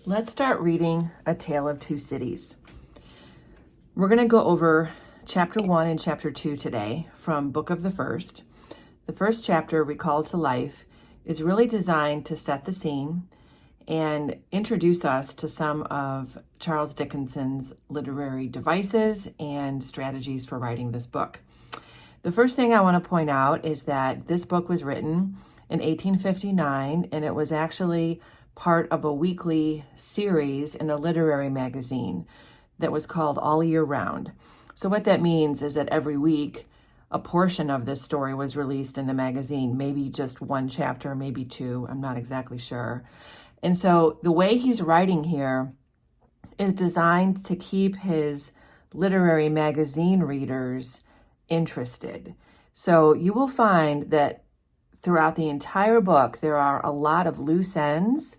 Let's start reading A Tale of Two Cities. We're going to go over chapter 1 and chapter 2 today from Book of the First. The first chapter, Recalled to Life, is really designed to set the scene and introduce us to some of Charles Dickens's literary devices and strategies for writing this book. The first thing I want to point out is that this book was written in 1859, and it was actually part of a weekly series in a literary magazine that was called All Year Round. So what that means is that every week, a portion of this story was released in the magazine, maybe just one chapter, maybe two, I'm not exactly sure. And so the way he's writing here is designed to keep his literary magazine readers interested. So you will find that throughout the entire book, there are a lot of loose ends,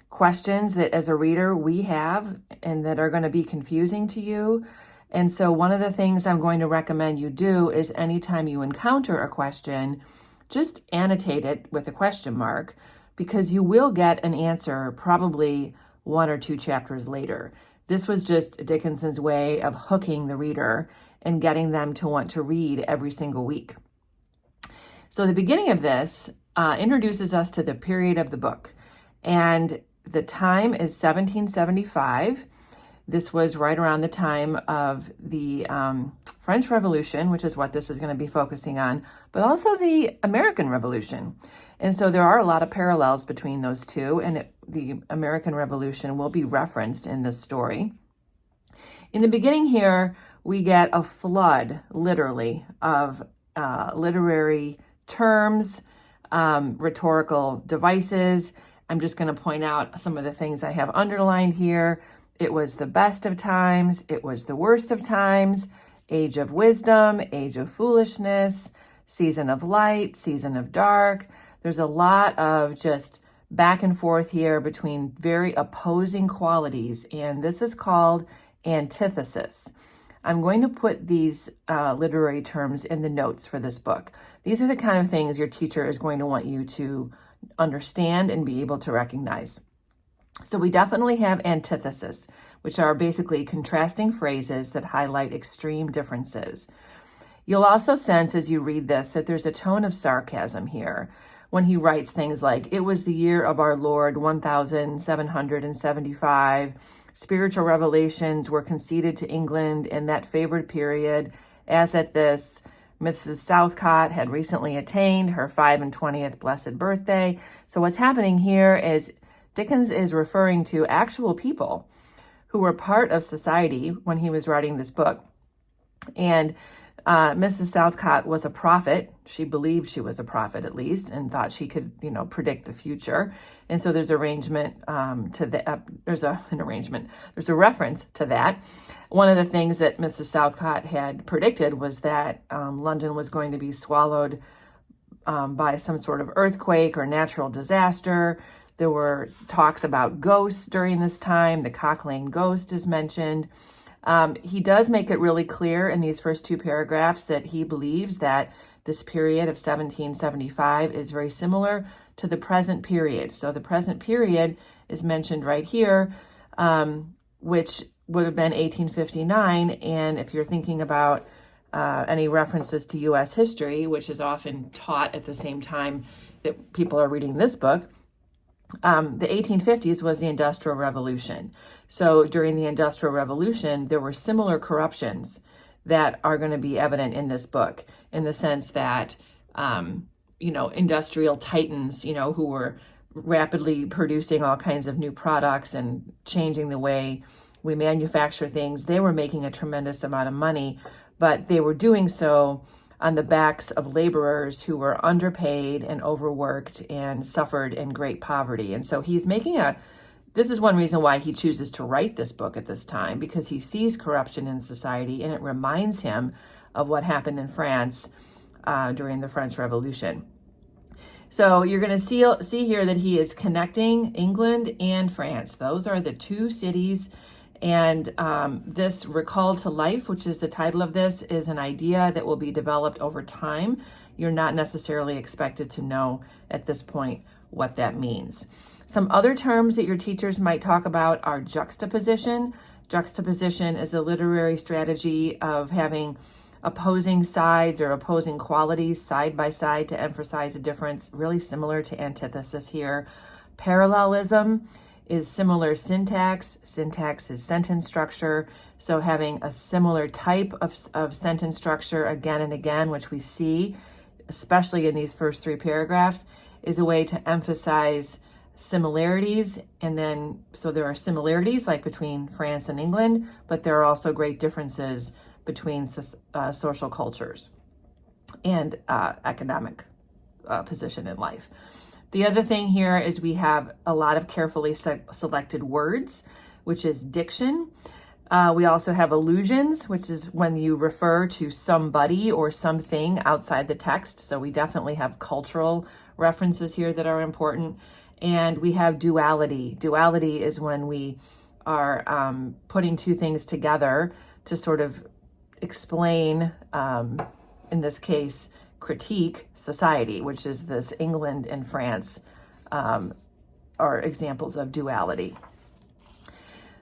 questions that as a reader we have and that are going to be confusing to you. And so one of the things I'm going to recommend you do is anytime you encounter a question, just annotate it with a question mark, because you will get an answer probably 1 or 2 chapters later. This was just Dickens's way of hooking the reader and getting them to want to read every single week. So the beginning of this introduces us to the period of the book, and the time is 1775. This was right around the time of the French Revolution, which is what this is going to be focusing on, but also the American Revolution. And so there are a lot of parallels between those two, and the American Revolution will be referenced in this story. In the beginning here, we get a flood, literally, of literary terms, rhetorical devices. I'm just going to point out some of the things I have underlined here. It was the best of times. It was the worst of times. Age of wisdom, age of foolishness, season of light, season of dark. There's a lot of just back and forth here between very opposing qualities, and this is called antithesis. I'm going to put these literary terms in the notes for this book. These are the kind of things your teacher is going to want you to understand and be able to recognize. So we definitely have antithesis, which are basically contrasting phrases that highlight extreme differences. You'll also sense as you read this that there's a tone of sarcasm here when he writes things like, "It was the year of our Lord 1775. Spiritual revelations were conceded to England in that favored period, as at this, Mrs. Southcott had recently attained her 25th blessed birthday." So what's happening here is Dickens is referring to actual people who were part of society when he was writing this book. And Mrs. Southcott was a prophet. She believed she was a prophet, at least, and thought she could, predict the future. And so there's arrangement to the there's a reference to that. One of the things that Mrs. Southcott had predicted was that London was going to be swallowed by some sort of earthquake or natural disaster. There were talks about ghosts during this time. The Cock Lane ghost is mentioned. He does make it really clear in these first 2 paragraphs that he believes that this period of 1775 is very similar to the present period. So the present period is mentioned right here, which would have been 1859. And if you're thinking about any references to U.S. history, which is often taught at the same time that people are reading this book, the 1850s was the Industrial Revolution. So during the Industrial Revolution, there were similar corruptions that are going to be evident in this book, in the sense that, industrial titans, who were rapidly producing all kinds of new products and changing the way we manufacture things, they were making a tremendous amount of money, but they were doing so on the backs of laborers who were underpaid and overworked and suffered in great poverty. And so he's making this is one reason why he chooses to write this book at this time, because he sees corruption in society and it reminds him of what happened in France during the French Revolution. So you're going to see here that he is connecting England and France. Those are the 2 cities. And this Recalled to Life, which is the title of this, is an idea that will be developed over time. You're not necessarily expected to know at this point what that means. Some other terms that your teachers might talk about are juxtaposition. Juxtaposition is a literary strategy of having opposing sides or opposing qualities side by side to emphasize a difference, really similar to antithesis here. Parallelism is similar syntax. Syntax is sentence structure. So having a similar type of sentence structure again and again, which we see, especially in these first 3 paragraphs, is a way to emphasize similarities. And then, so there are similarities like between France and England, but there are also great differences between social cultures and economic position in life. The other thing here is we have a lot of carefully selected words, which is diction. We also have allusions, which is when you refer to somebody or something outside the text. So we definitely have cultural references here that are important. And we have duality. Duality is when we are putting 2 things together to sort of explain, in this case, critique society, which is this England and France are examples of duality.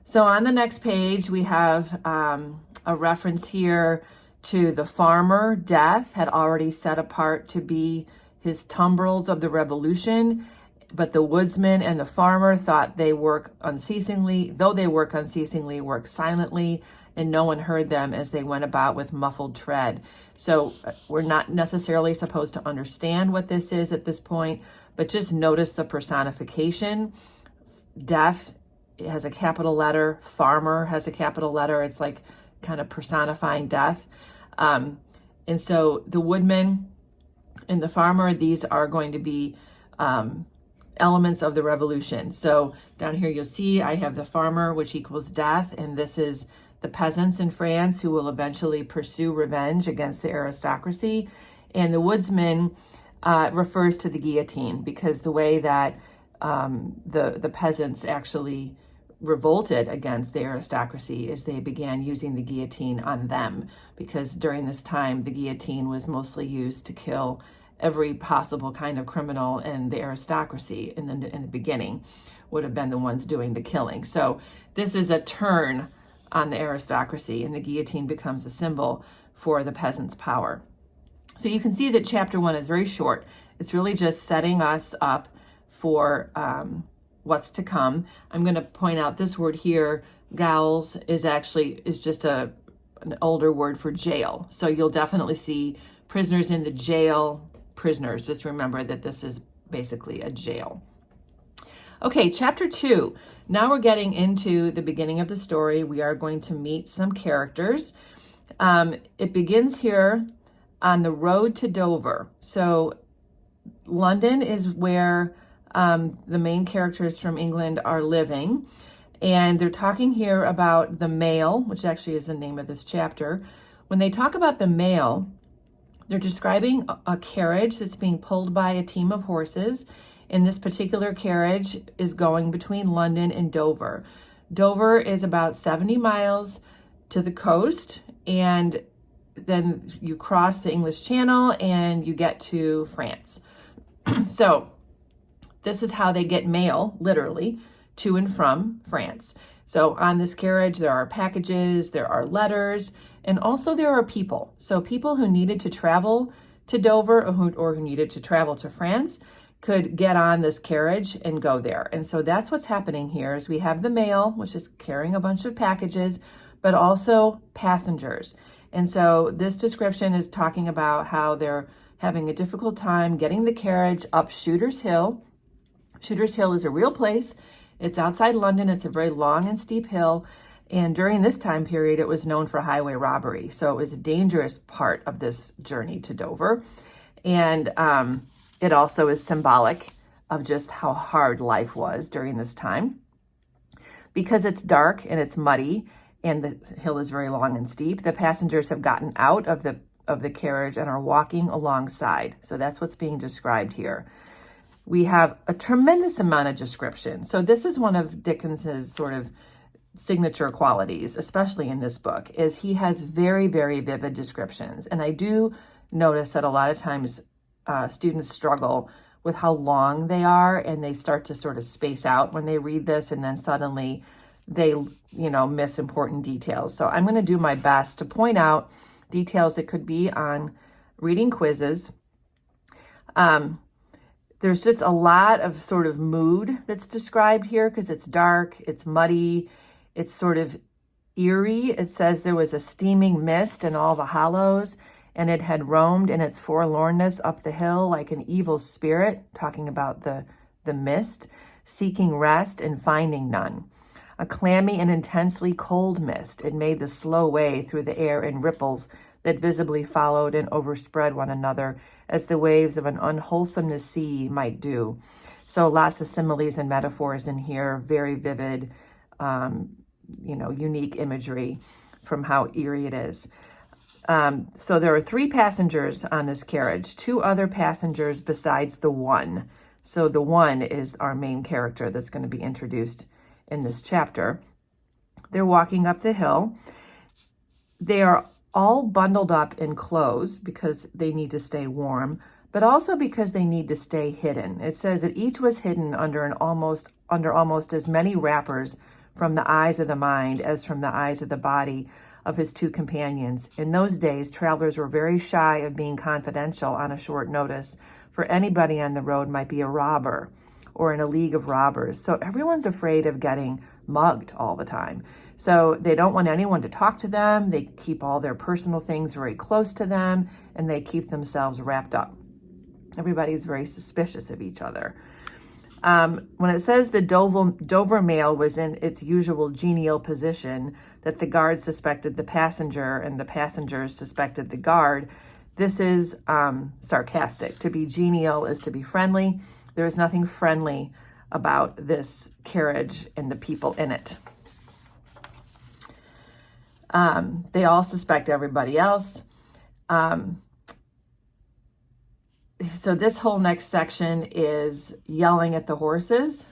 So on the next page, we have a reference here to the farmer. Death had already set apart to be his tumbrils of the revolution, but the woodsman and the farmer thought they work unceasingly, work silently, and no one heard them as they went about with muffled tread. So we're not necessarily supposed to understand what this is at this point, but just notice the personification. Death has a capital letter, farmer has a capital letter. It's like kind of personifying death. And so the woodman and the farmer, these are going to be elements of the revolution. So down here you'll see I have the farmer, which equals death, and this is the peasants in France who will eventually pursue revenge against the aristocracy. And the woodsman refers to the guillotine, because the way that the peasants actually revolted against the aristocracy is they began using the guillotine on them, because during this time the guillotine was mostly used to kill every possible kind of criminal, and the aristocracy in the beginning would have been the ones doing the killing. So this is a turn on the aristocracy, and the guillotine becomes a symbol for the peasants' power. So you can see that chapter 1 is very short. It's really just setting us up for what's to come. I'm going to point out this word here, gauls, is just an older word for jail. So you'll definitely see prisoners in the jail, prisoners. Just remember that this is basically a jail. Okay, chapter 2. Now we're getting into the beginning of the story. We are going to meet some characters. It begins here on the road to Dover. So London is where the main characters from England are living. And they're talking here about the mail, which actually is the name of this chapter. When they talk about the mail, they're describing a carriage that's being pulled by a team of horses. And this particular carriage is going between London and Dover. Dover is about 70 miles to the coast, and then you cross the English Channel and you get to France. So this is how they get mail, literally, to and from France. So on this carriage, there are packages, there are letters, and also there are people. So people who needed to travel to Dover or who needed to travel to France could get on this carriage and go there. And so that's what's happening here is we have the mail, which is carrying a bunch of packages, but also passengers. And so this description is talking about how they're having a difficult time getting the carriage up Shooter's Hill. Shooter's Hill is a real place. It's outside London. It's a very long and steep hill. And during this time period, it was known for highway robbery. So it was a dangerous part of this journey to Dover. And it also is symbolic of just how hard life was during this time. Because it's dark and it's muddy and the hill is very long and steep, the passengers have gotten out of the carriage and are walking alongside. So that's what's being described here. We have a tremendous amount of description. So this is one of Dickens's sort of signature qualities, especially in this book, is he has very, very vivid descriptions. And I do notice that a lot of times students struggle with how long they are, and they start to sort of space out when they read this, and then suddenly they, miss important details. So I'm going to do my best to point out details that could be on reading quizzes. There's just a lot of sort of mood that's described here because it's dark, it's muddy, it's sort of eerie. It says there was a steaming mist in all the hollows, and it had roamed in its forlornness up the hill like an evil spirit, talking about the mist, seeking rest and finding none. A clammy and intensely cold mist. It made the slow way through the air in ripples that visibly followed and overspread one another as the waves of an unwholesome sea might do. So lots of similes and metaphors in here, very vivid, unique imagery from how eerie it is. So there are 3 passengers on this carriage, 2 other passengers besides the one. So the one is our main character that's going to be introduced in this chapter. They're walking up the hill. They are all bundled up in clothes because they need to stay warm, but also because they need to stay hidden. It says that each was hidden under almost as many wrappers from the eyes of the mind as from the eyes of the body of his 2 companions. In those days, travelers were very shy of being confidential on a short notice, for anybody on the road might be a robber or in a league of robbers. So everyone's afraid of getting mugged all the time. So they don't want anyone to talk to them. They keep all their personal things very close to them, and they keep themselves wrapped up. Everybody's very suspicious of each other. When it says the Dover mail was in its usual genial position, that the guard suspected the passenger and the passengers suspected the guard, this is sarcastic. To be genial is to be friendly. There is nothing friendly about this carriage and the people in it. They all suspect everybody else. So this whole next section is yelling at the horses,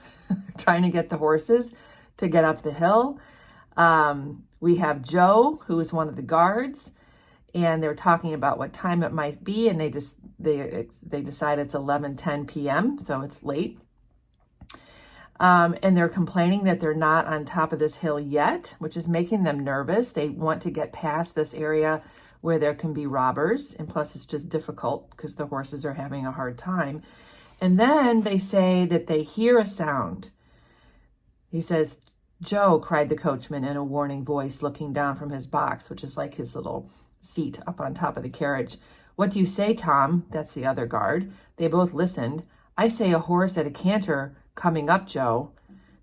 trying to get the horses to get up the hill. We have Joe, who is one of the guards, and they're talking about what time it might be, and they decide it's 11:10 p.m., so it's late. And they're complaining that they're not on top of this hill yet, which is making them nervous. They want to get past this area where there can be robbers, and plus it's just difficult because the horses are having a hard time. And then they say that they hear a sound. He says, "Joe," cried the coachman in a warning voice, looking down from his box, which is like his little seat up on top of the carriage. "What do you say, Tom?" That's the other guard. They both listened. "I say a horse at a canter coming up, Joe."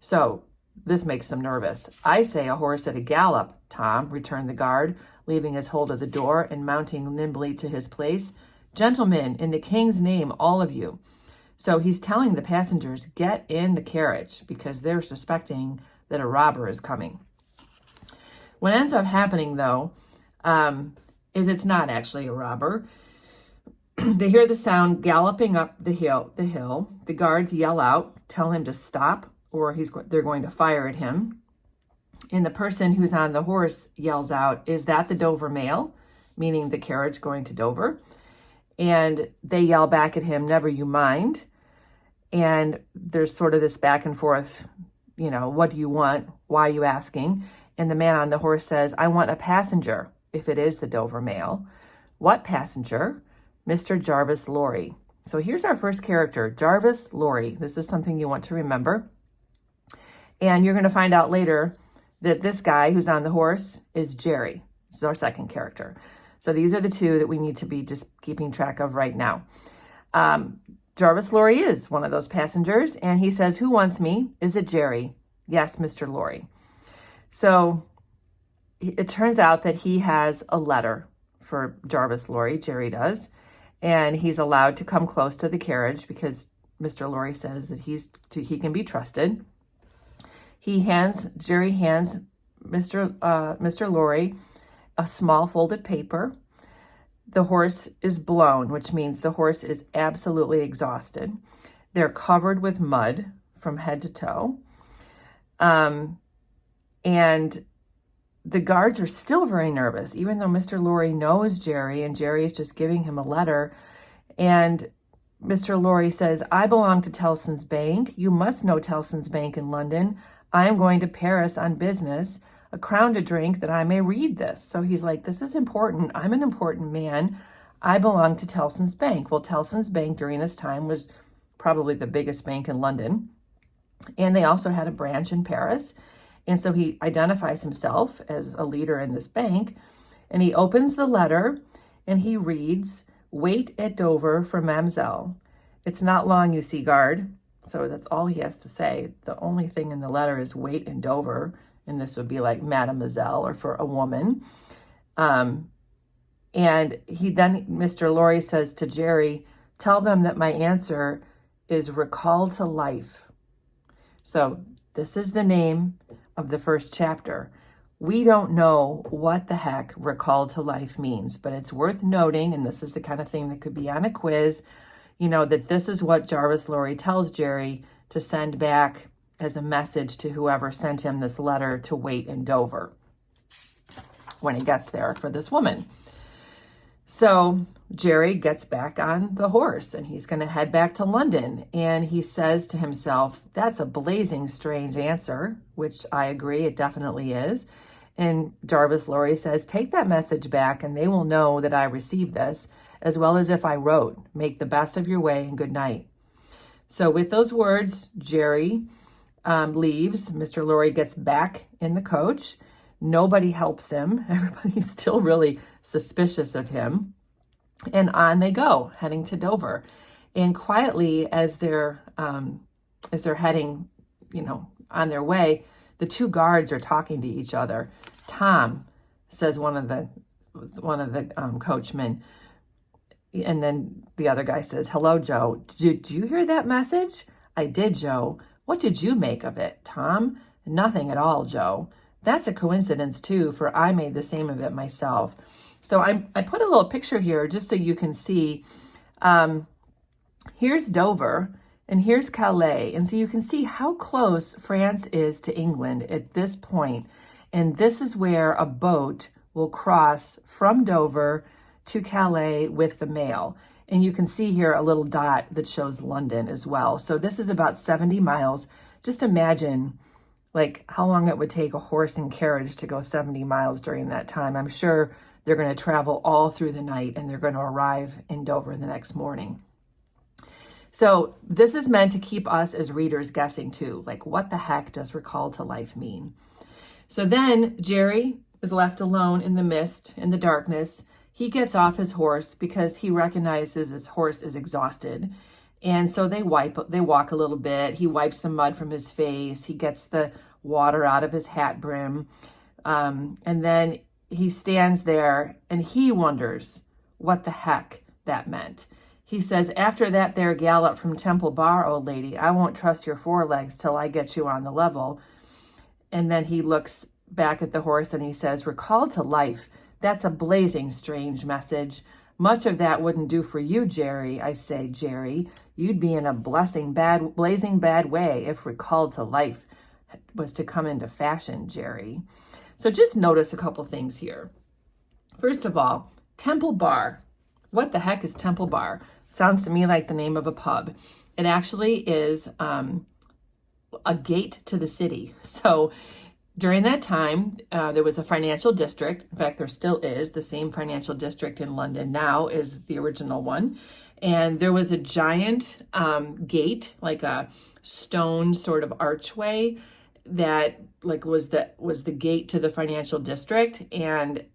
So this makes them nervous. "I say a horse at a gallop, Tom," returned the guard, leaving his hold of the door and mounting nimbly to his place. "Gentlemen, in the king's name, all of you." So he's telling the passengers, get in the carriage because they're suspecting that a robber is coming. What ends up happening, though, is it's not actually a robber. They hear the sound galloping up the hill. The guards yell out, tell him to stop, or they're going to fire at him. And the person who's on the horse yells out, "Is that the Dover mail?" Meaning the carriage going to Dover. And they yell back at him, "Never you mind." And there's sort of this back and forth, what do you want? Why are you asking? And the man on the horse says, "I want a passenger, if it is the Dover mail." "What passenger?" "Mr. Jarvis Lorry." So here's our first character, Jarvis Lorry. This is something you want to remember. And you're going to find out later that this guy who's on the horse is Jerry. This is our second character. So these are the 2 that we need to be just keeping track of right now. Jarvis Lorry is one of those passengers, and he says, "Who wants me? Is it Jerry?" "Yes, Mr. Lorry." So it turns out that he has a letter for Jarvis Lorry, Jerry does, and he's allowed to come close to the carriage because Mr. Lorry says that he can be trusted. Jerry hands Mr. Lorry a small folded paper. The horse is blown, which means the horse is absolutely exhausted. They're covered with mud from head to toe. And the guards are still very nervous, even though Mr. Lorry knows Jerry and Jerry is just giving him a letter. And Mr. Lorry says, I belong to Tellson's Bank. You must know Tellson's Bank in London. I am going to Paris on business. A crown to drink that I may read this. So he's like, this is important. I'm an important man. I belong to Tellson's Bank. Well, Tellson's Bank during this time was probably the biggest bank in London. And they also had a branch in Paris. And so he identifies himself as a leader in this bank. And he opens the letter and he reads, wait at Dover for Mademoiselle. It's not long, you see, guard. So that's all he has to say. The only thing in the letter is wait in Dover. And this would be like mademoiselle or for a woman. And he then, Mr. Lorry says to Jerry, tell them that my answer is recall to life. So this is the name of the first chapter. We don't know what the heck recall to life means, but it's worth noting, and this is the kind of thing that could be on a quiz, that this is what Jarvis Lorry tells Jerry to send back as a message to whoever sent him this letter to wait in Dover when he gets there for this woman. So Jerry gets back on the horse and he's going to head back to London. And he says to himself, that's a blazing strange answer, which I agree, it definitely is. And Jarvis Lorry says, take that message back and they will know that I received this, as well as if I wrote, make the best of your way and good night. So with those words, Jerry leaves. Mr. Lorry gets back in the coach. Nobody helps him. Everybody's still really suspicious of him. And on they go, heading to Dover. And quietly, as they're heading, on their way, the two guards are talking to each other. Tom, says one of the coachmen, and then the other guy says, hello, Joe. Did you hear that message? I did, Joe. What did you make of it, Tom? Nothing at all, Joe. That's a coincidence, too, for I made the same of it myself. So I put a little picture here just so you can see. Here's Dover and here's Calais. And so you can see how close France is to England at this point. And this is where a boat will cross from Dover to Calais with the mail. And you can see here a little dot that shows London as well. So this is about 70 miles. Just imagine how long it would take a horse and carriage to go 70 miles during that time. I'm sure they're going to travel all through the night and they're going to arrive in Dover the next morning. So this is meant to keep us as readers guessing too. What the heck does recall to life mean? So then Jerry is left alone in the mist, in the darkness. He gets off his horse because he recognizes his horse is exhausted. And so they walk a little bit. He wipes the mud from his face. He gets the water out of his hat brim. And then he stands there and he wonders what the heck that meant. He says, after that there gallop from Temple Bar, old lady, I won't trust your forelegs till I get you on the level. And then he looks back at the horse and he says, recall to life. That's a blazing strange message. Much of that wouldn't do for you, Jerry. I say, Jerry, you'd be in a blazing bad way if recalled to life was to come into fashion, Jerry. So just notice a couple things here. First of all, Temple Bar. What the heck is Temple Bar? Sounds to me like the name of a pub. It actually is a gate to the city. So during that time, there was a financial district. In fact, there still is the same financial district in London now as the original one. And there was a giant gate, like a stone sort of archway that was the gate to the financial district. And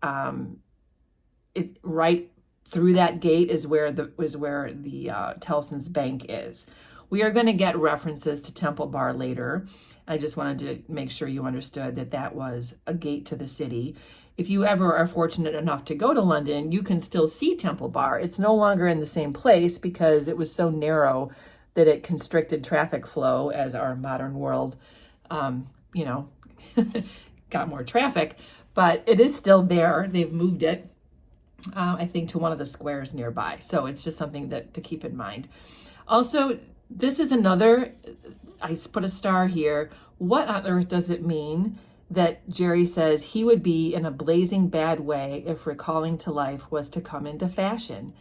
it right through that gate is where the Tellson's Bank is. We are going to get references to Temple Bar later. I just wanted to make sure you understood that that was a gate to the city. If you ever are fortunate enough to go to London, you can still see Temple Bar. It's no longer in the same place because it was so narrow that it constricted traffic flow as our modern world, got more traffic. But it is still there. They've moved it, I think, to one of the squares nearby. So it's just something to keep in mind. Also, this is another, I put a star here. What on earth does it mean that Jerry says he would be in a blazing bad way if recalling to life was to come into fashion?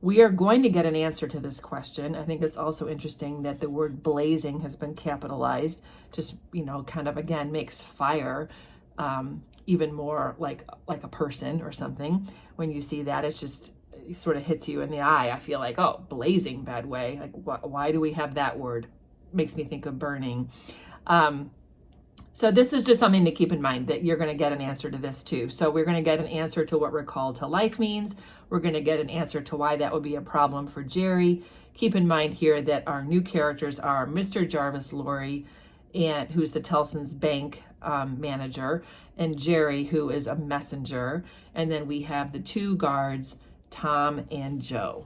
We are going to get an answer to this question. I think it's also interesting that the word blazing has been capitalized, just, kind of, again, makes fire even more like a person or something. When you see that, it sort of hits you in the eye. I feel like, oh, blazing, bad way. Like, why do we have that word? Makes me think of burning. So this is just something to keep in mind, that you're going to get an answer to this too. So we're going to get an answer to what recall to life means. We're going to get an answer to why that would be a problem for Jerry. Keep in mind here that our new characters are Mr. Jarvis Lorry, and who's the Tellson's bank manager, and Jerry, who is a messenger. And then we have the two guards, Tom and Joe.